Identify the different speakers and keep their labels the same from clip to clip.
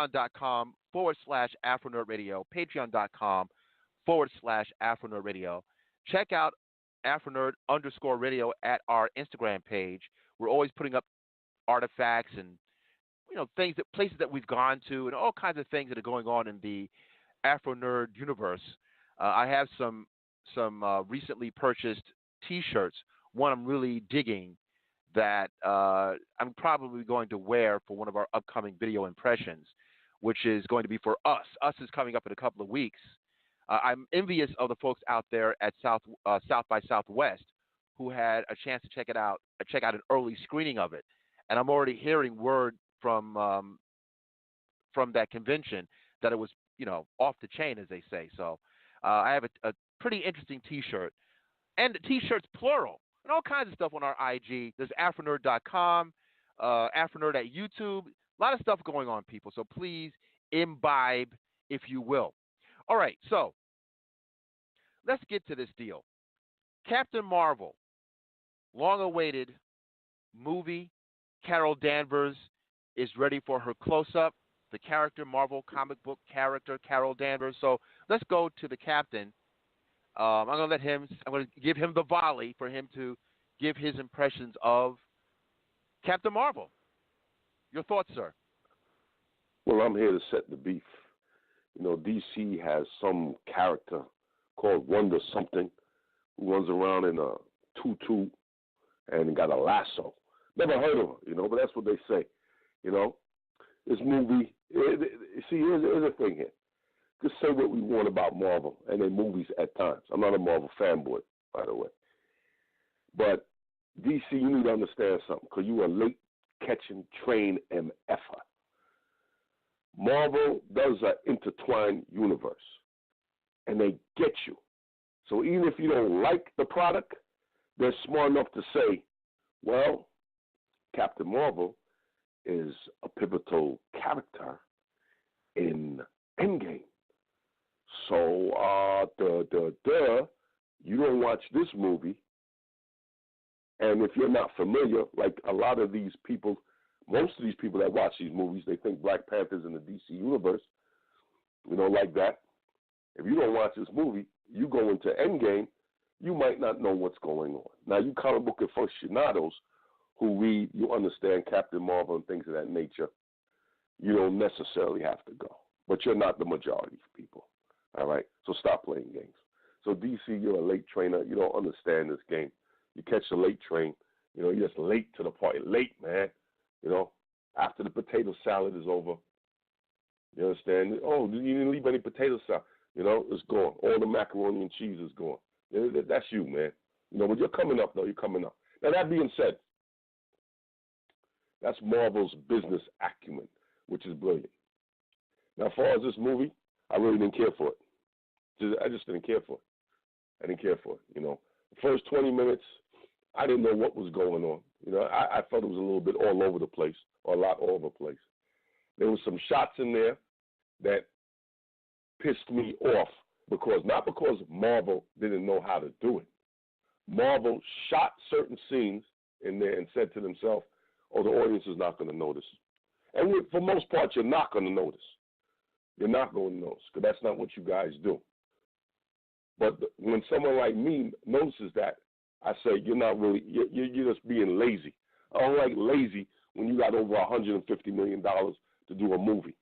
Speaker 1: patreon.com/Afronerd Radio, patreon.com/Afronerd Radio. Check out Afronerd_radio at our Instagram page. We're always putting up artifacts and things places that we've gone to and all kinds of things that are going on in the Afronerd universe. I have some recently purchased T-shirts. One I'm really digging that I'm probably going to wear for one of our upcoming video impressions, which is going to be for Us. Us is coming up in a couple of weeks. I'm envious of the folks out there at South by Southwest who had a chance to check out an early screening of it, and I'm already hearing word from that convention that it was off the chain, as they say. So I have a pretty interesting T-shirt, and the T-shirts plural, and all kinds of stuff on our IG. There's Afronerd.com, Afronerd at YouTube. A lot of stuff going on, people. So please imbibe, if you will. All right, so let's get to this deal. Captain Marvel, long-awaited movie. Carol Danvers is ready for her close-up. The character, Marvel comic book character, Carol Danvers. So let's go to the captain. I'm going to give him the volley for him to give his impressions of Captain Marvel. Your thoughts, sir?
Speaker 2: Well, I'm here to set the beef. DC has some character called Wonder Something who runs around in a tutu and got a lasso. Never heard of her, but that's what they say. This movie, here's the thing here. Just say what we want about Marvel and their movies at times. I'm not a Marvel fanboy, by the way. But DC, you need to understand something, because you are late catching train MFer. Marvel does an intertwined universe, and they get you. So even if you don't like the product, they're smart enough to say, well, Captain Marvel is a pivotal character in Endgame. So, you don't watch this movie, and if you're not familiar, like a lot of these people, most of these people that watch these movies, they think Black Panther's in the DC universe, like that. If you don't watch this movie, you go into Endgame, you might not know what's going on. Now, you comic book aficionados who read, you understand Captain Marvel and things of that nature, you don't necessarily have to go. But you're not the majority of people, all right? So stop playing games. So, DC, you're a late trainer. You don't understand this game. You catch the late train. You're just late to the party. Late, man. After the potato salad is over. You understand? Oh, you didn't leave any potato salad. It's gone. All the macaroni and cheese is gone. That's you, man. But you're coming up, though. You're coming up. Now, that being said, that's Marvel's business acumen, which is brilliant. Now, as far as this movie, I really didn't care for it. I just didn't care for it. I didn't care for it. The first 20 minutes, I didn't know what was going on. I felt it was a little bit all over the place, or a lot all over the place. There was some shots in there that pissed me off, not because Marvel didn't know how to do it. Marvel shot certain scenes in there and said to themselves, the audience is not going to notice. And for most part, you're not going to notice. You're not going to notice, because that's not what you guys do. But when someone like me notices that, I say, you're just being lazy. I don't like lazy when you got over $150 million to do a movie.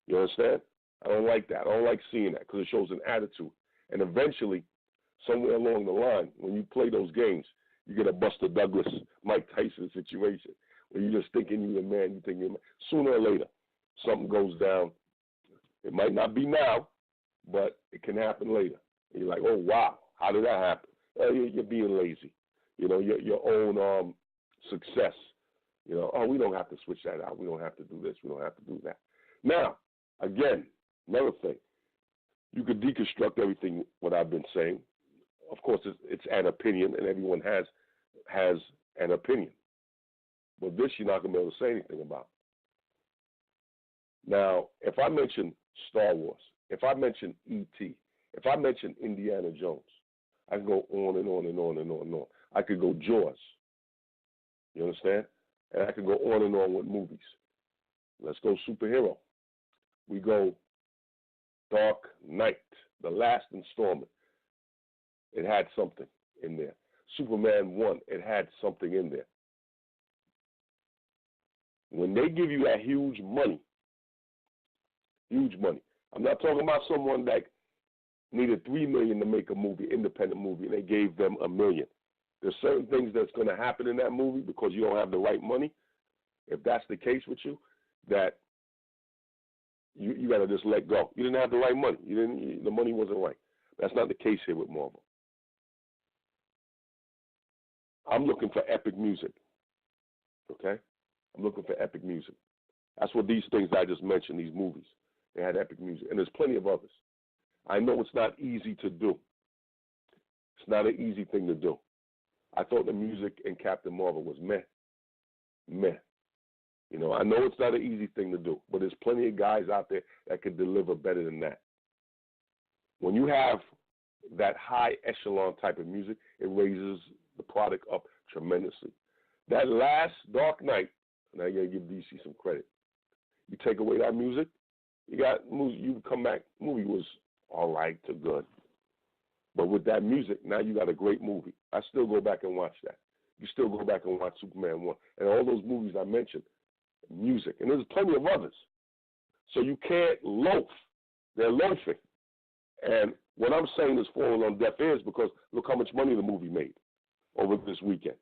Speaker 2: You understand? I don't like that. I don't like seeing that, because it shows an attitude. And eventually, somewhere along the line, when you play those games, you get a Buster Douglas, Mike Tyson situation where you're just thinking you're the man, you think you're the man. Sooner or later, something goes down. It might not be now, but it can happen later. And you're like, oh, wow, how did that happen? You're being lazy. Your own success. We don't have to switch that out. We don't have to do this. We don't have to do that. Now, again, another thing. You could deconstruct everything what I've been saying. Of course, it's an opinion, and everyone has an opinion. But this you're not going to be able to say anything about. Now, if I mention Star Wars, if I mention E.T., if I mention Indiana Jones, I can go on and on and on and on and on. I could go Jaws. You understand? And I could go on and on with movies. Let's go superhero. we go Dark Knight, the last installment. It had something in there. Superman 1, it had something in there. When they give you that huge money, I'm not talking about someone that needed $3 million to make a movie, independent movie, and they gave them $1 million. There's certain things that's going to happen in that movie because you don't have the right money. If that's the case with you, that you got to just let go. You didn't have the right money. The money wasn't right. That's not the case here with Marvel. I'm looking for epic music. Okay? I'm looking for epic music. That's what these things I just mentioned, these movies. They had epic music. And there's plenty of others. I know it's not easy to do. It's not an easy thing to do. I thought the music in Captain Marvel was meh. You know, I know it's not an easy thing to do, but there's plenty of guys out there that can deliver better than that. When you have that high echelon type of music, it raises the product up tremendously. That last Dark Knight, and I gotta give DC some credit. You take away that music, you come back, movie was all right to good. But with that music, now you got a great movie. I still go back and watch that. You still go back and watch Superman 1. And all those movies I mentioned, music. And there's plenty of others. So you can't loaf. They're loafing. And what I'm saying is falling on deaf ears because look how much money the movie made over this weekend.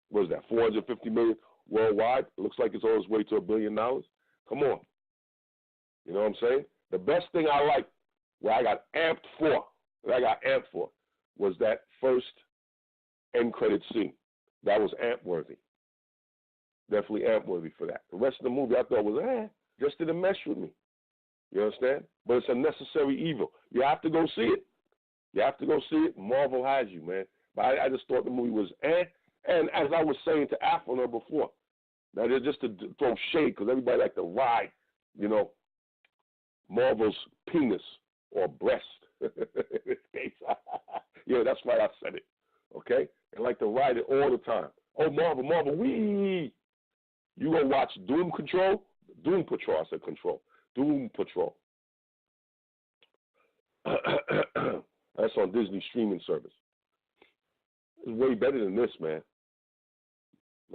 Speaker 2: What is that, $450 million worldwide? It looks like it's on its way to $1 billion. Come on. You know what I'm saying? The best thing I like, what I got amped for, was that first end credit scene. That was amp-worthy. Definitely amp-worthy for that. The rest of the movie I thought was, just didn't mesh with me. You understand? But it's a necessary evil. You have to go see it. You have to go see it. Marvel has you, man. But I just thought the movie was And as I was saying to Afronerd before, that is just to throw shade because everybody like to ride, you know, Marvel's penis or breast. Yeah, that's why I said it. Okay? They like to ride it all the time. Oh, Marvel, wee! You go watch Doom Patrol. I said Control. Doom Patrol. That's on Disney streaming service. It's way better than this, man.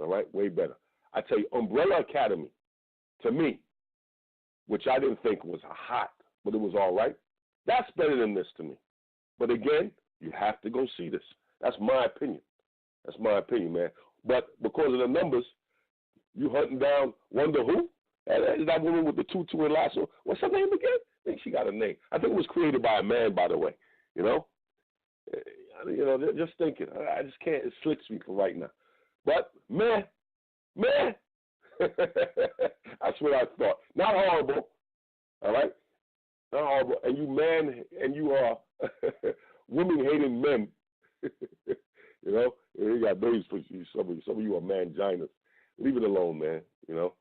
Speaker 2: All right? Way better. I tell you, Umbrella Academy, to me, which I didn't think was hot, but it was all right, that's better than this to me. But again, you have to go see this. That's my opinion. That's my opinion, man. But because of the numbers, you hunting down Wonder Who? That woman with the tutu and lasso. What's her name again? I think she got a name. I think it was created by a man, by the way. You know, just thinking. I just can't. It slicks me for right now. But man, that's what I thought. Not horrible. All right, not horrible. And you man, and you are women-hating men. You know, you got babies for you. Some of you are manginas. Leave it alone, man. You know,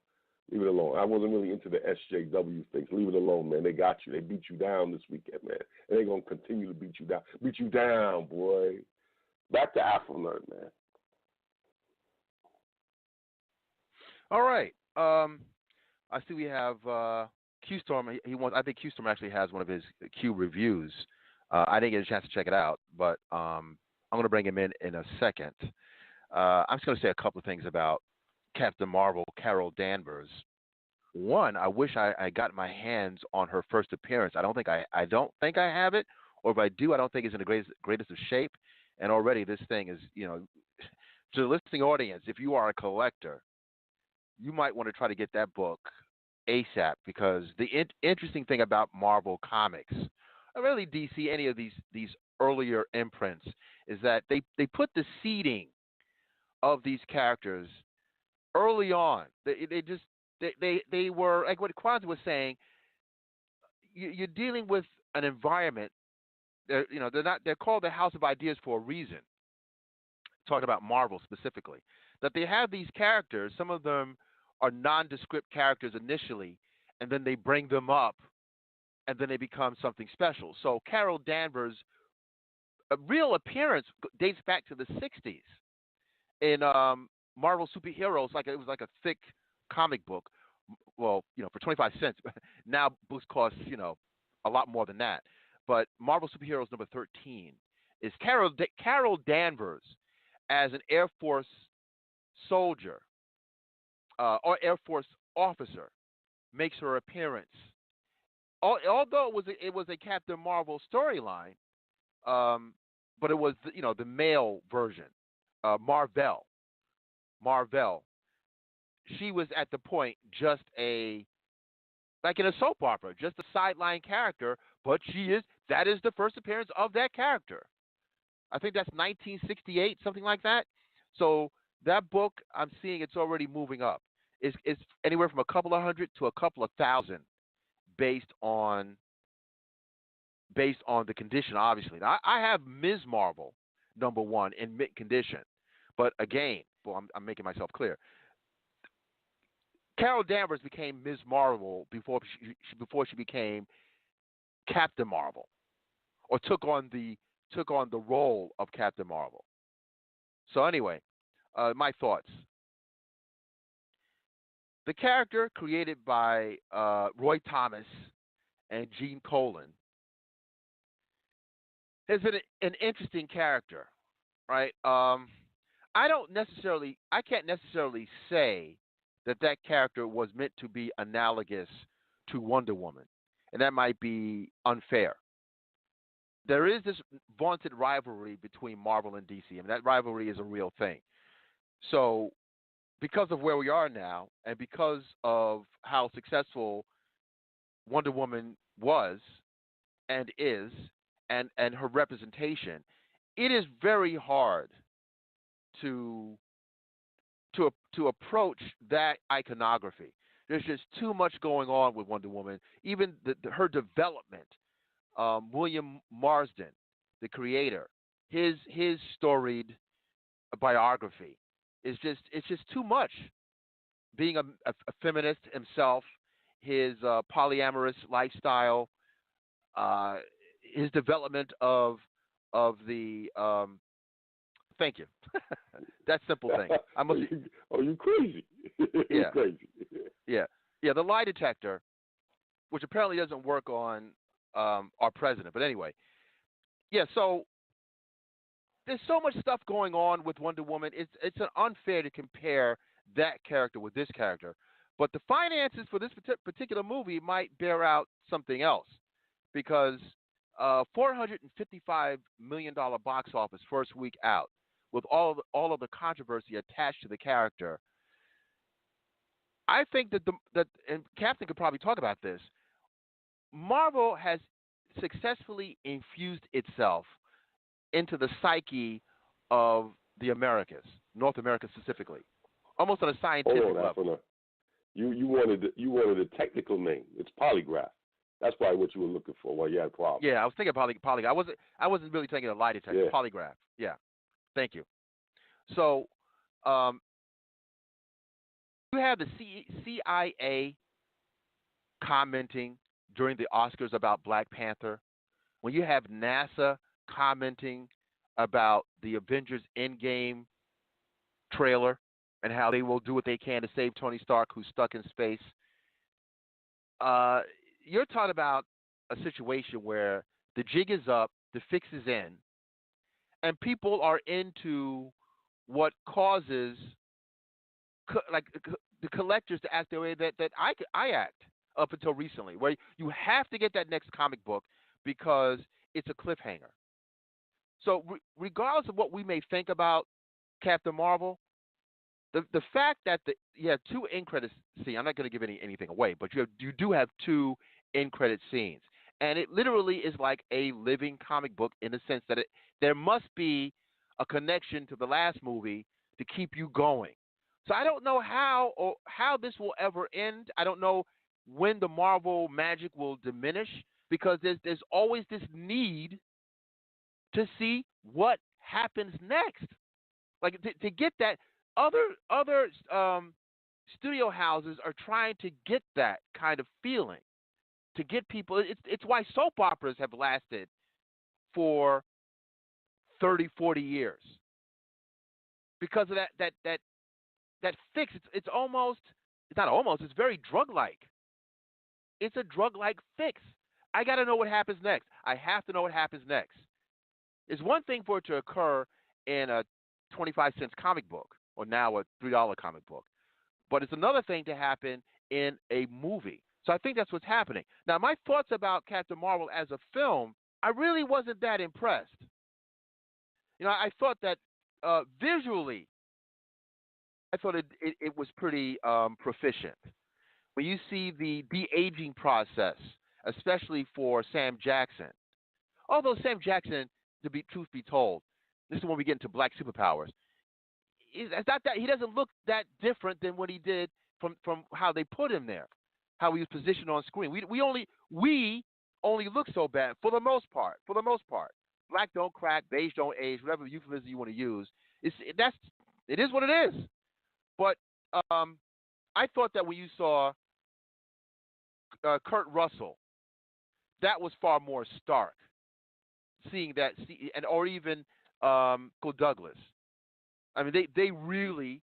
Speaker 2: leave it alone. I wasn't really into the SJW things. Leave it alone, man. They got you. They beat you down this weekend, man. And they're going to continue to beat you down. Beat you down, boy. Back to Afronerd, man.
Speaker 1: All right. I see we have Q-Storm. I think Q-Storm actually has one of his Q reviews. I didn't get a chance to check it out, but I'm going to bring him in a second. I'm just going to say a couple of things about Captain Marvel, Carol Danvers. One, I wish I got my hands on her first appearance. I don't think I have it, or if I do, I don't think it's in the greatest of shape. And already this thing is, to the listening audience, if you are a collector, you might want to try to get that book ASAP, because the interesting thing about Marvel Comics, or really DC, any of these earlier imprints, is that they put the seeding of these characters early on. They were, like what Kwanzaa was saying, you're dealing with an environment. They're called the House of Ideas for a reason. Talking about Marvel specifically, that they have these characters. Some of them are nondescript characters initially, and then they bring them up, and then they become something special. So Carol Danvers' real appearance dates back to the 60s in Marvel Superheroes. It was like a thick comic book well, for 25 cents. Now books cost, a lot more than that. But Marvel Superheroes number 13 is Carol Danvers as an Air Force soldier or Air Force officer makes her appearance. Although it was a Captain Marvel storyline, but it was the male version, Marvel. Marvel. She was at the point just like in a soap opera, just a sideline character, but that is the first appearance of that character. I think that's 1968, something like that. So that book, I'm seeing it's already moving up. It's anywhere from a couple of hundred to a couple of thousand, based on the condition. Obviously, now, I have Ms. Marvel #1 in mint condition, but again, well, I'm making myself clear. Carol Danvers became Ms. Marvel before she became Captain Marvel, or took on the role of Captain Marvel. So anyway, my thoughts. The character created by Roy Thomas and Gene Colan has been an interesting character, right? I can't necessarily say that character was meant to be analogous to Wonder Woman, and that might be unfair. There is this vaunted rivalry between Marvel and DC, and that rivalry is a real thing. So, because of where we are now, and because of how successful Wonder Woman was and is, and her representation, it is very hard to approach that iconography. There's just too much going on with Wonder Woman. Even her development. William Marsden, the creator, his storied biography it's just too much. Being a feminist himself, his polyamorous lifestyle, his development of the thank you. That simple thing.
Speaker 2: You crazy?
Speaker 1: Yeah.
Speaker 2: Crazy.
Speaker 1: Yeah. The lie detector, which apparently doesn't work on our president. But anyway, yeah. So there's so much stuff going on with Wonder Woman. It's unfair to compare that character with this character. But the finances for this particular movie might bear out something else, because $455 million box office first week out, with all of the controversy attached to the character. I think that and Captain could probably talk about this. Marvel has successfully infused itself into the psyche of the Americas, North America specifically, almost on a scientific level.
Speaker 2: You wanted a technical name. It's polygraph. That's probably what you were looking for while you had a problem.
Speaker 1: Yeah, I was thinking polygraph. I wasn't really thinking of lie detector.
Speaker 2: Yeah.
Speaker 1: Polygraph. Yeah. Thank you. So, you have the CIA commenting during the Oscars about Black Panther. When you have NASA commenting about the Avengers Endgame trailer and how they will do what they can to save Tony Stark, who's stuck in space. You're talking about a situation where the jig is up, the fix is in, and people are into what causes the collectors to act the way that I act up until recently, where you have to get that next comic book because it's a cliffhanger. So regardless of what we may think about Captain Marvel, the fact that you have two end credits scenes, I'm not going to give anything away, but you do have two end credit scenes, and it literally is like a living comic book in the sense that there must be a connection to the last movie to keep you going. So I don't know how this will ever end. I don't know when the Marvel magic will diminish, because there's always this need to see what happens next. Like to get that, other studio houses are trying to get that kind of feeling, to get people. It's why soap operas have lasted for 30, 40 years, because of that fix. It's almost It's not almost. It's very drug-like. It's a drug-like fix. I got to know what happens next. I have to know what happens next. It's one thing for it to occur in a 25-cent comic book, or now a $3 comic book, but it's another thing to happen in a movie. So I think that's what's happening. Now, my thoughts about Captain Marvel as a film, I really wasn't that impressed. I thought that visually, I thought it was pretty proficient. When you see the de-aging process, especially for Sam Jackson, although Sam Jackson, truth be told, this is when we get into black superpowers. It's not that he doesn't look that different than what he did from how they put him there, how he was positioned on screen. We only look so bad for the most part. For the most part, black don't crack, beige don't age, whatever euphemism you want to use. It is what it is. But I thought that when you saw Kurt Russell, that was far more stark. Seeing that, or even Michael Douglas. I mean, they really.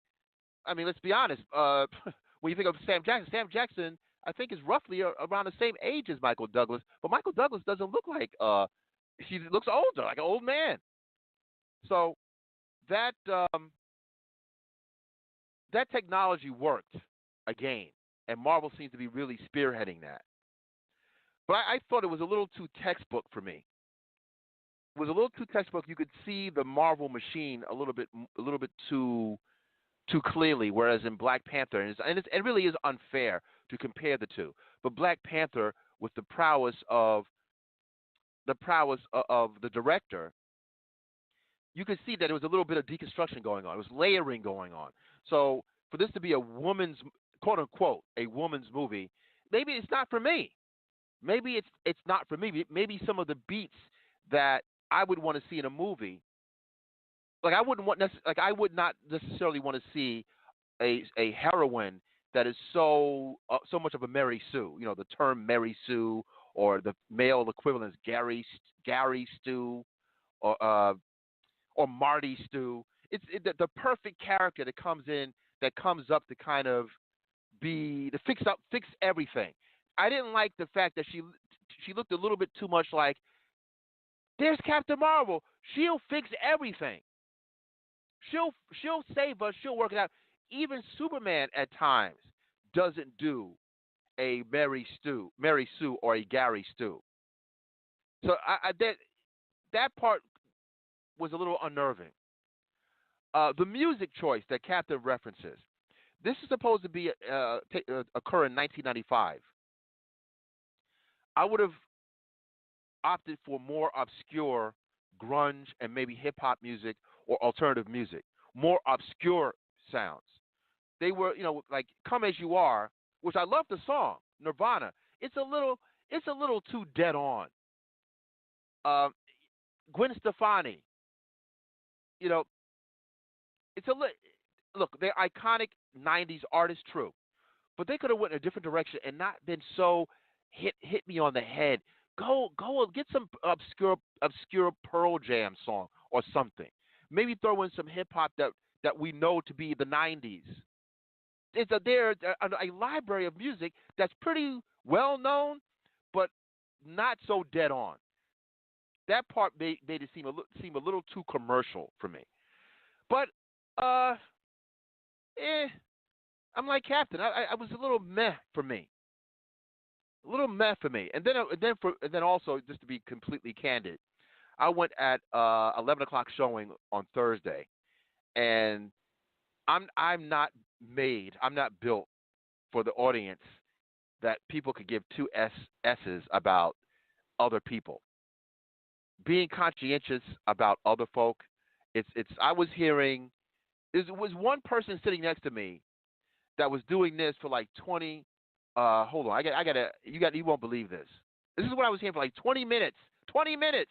Speaker 1: I mean, let's be honest. When you think of Sam Jackson, I think is roughly around the same age as Michael Douglas. But Michael Douglas doesn't look like he looks older, like an old man. So that that technology worked again, and Marvel seems to be really spearheading that. But I thought it was a little too textbook for me. It was a little too textbook. You could see the Marvel machine a little bit too clearly, whereas in Black Panther, it really is unfair to compare the two. But Black Panther, with the prowess of the director, you could see that there was a little bit of deconstruction going on. It was layering going on. So for this to be a woman's, quote unquote, a woman's movie, maybe it's not for me. Maybe it's not for me. Maybe some of the beats that I would want to see in a movie, like I would not necessarily want to see a heroine that is so much of a Mary Sue. The term Mary Sue, or the male equivalent is Gary Stu, or Marty Stu. It's the perfect character that comes up to kind of to fix everything. I didn't like the fact that she looked a little bit too much like, there's Captain Marvel. She'll fix everything. She'll save us. She'll work it out. Even Superman at times doesn't do a Mary Sue or a Gary Stu. So that part was a little unnerving. The music choice that Captain references. This is supposed to be occur in 1995. I would have opted for more obscure grunge and maybe hip-hop music or alternative music, more obscure sounds. They were, like "Come As You Are," which I love the song, Nirvana. It's a little too dead on. Gwen Stefani, it's look, they're iconic '90s artists, true, but they could have went in a different direction and not been so hit me on the head. Go get some obscure Pearl Jam song or something. Maybe throw in some hip hop that we know to be the '90s. There's a library of music that's pretty well known, but not so dead on. That part made it seem a little too commercial for me. But I'm like Captain. I was a little meh for me. A little meh for me. And then also, just to be completely candid, I went at 11 o'clock showing on Thursday, and I'm not built for the audience that people could give two S's about other people. Being conscientious about other folk, I was hearing, there was one person sitting next to me that was doing this for like 20. Hold on, you won't believe this. This is what I was hearing for like 20 minutes. 20 minutes.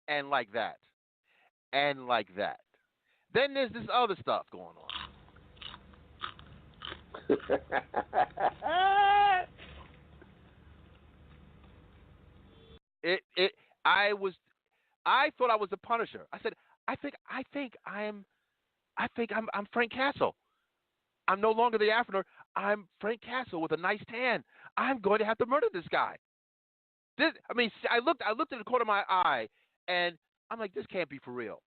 Speaker 1: And like that. And like that. Then there's this other stuff going on. I thought I was the Punisher. I said, I think I'm Frank Castle. I'm no longer the Afronerd. I'm Frank Castle with a nice tan. I'm going to have to murder this guy. I looked in the corner of my eye, and I'm like, this can't be for real.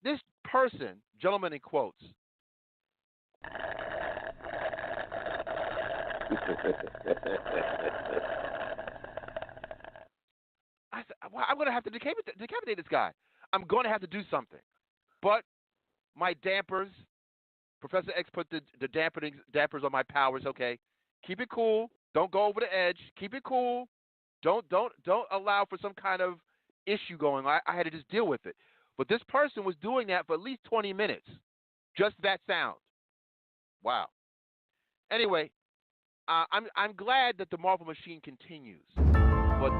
Speaker 1: This person, gentleman in quotes, I said, well, I'm going to have to decapitate this guy. I'm going to have to do something. But my dampers, Professor X put the dampers on my powers. Okay, keep it cool. Don't go over the edge. Keep it cool. Don't allow for some kind of issue going on. I had to just deal with it. But this person was doing that for at least 20 minutes. Just that sound. Wow. Anyway, I'm glad that the Marvel machine continues. But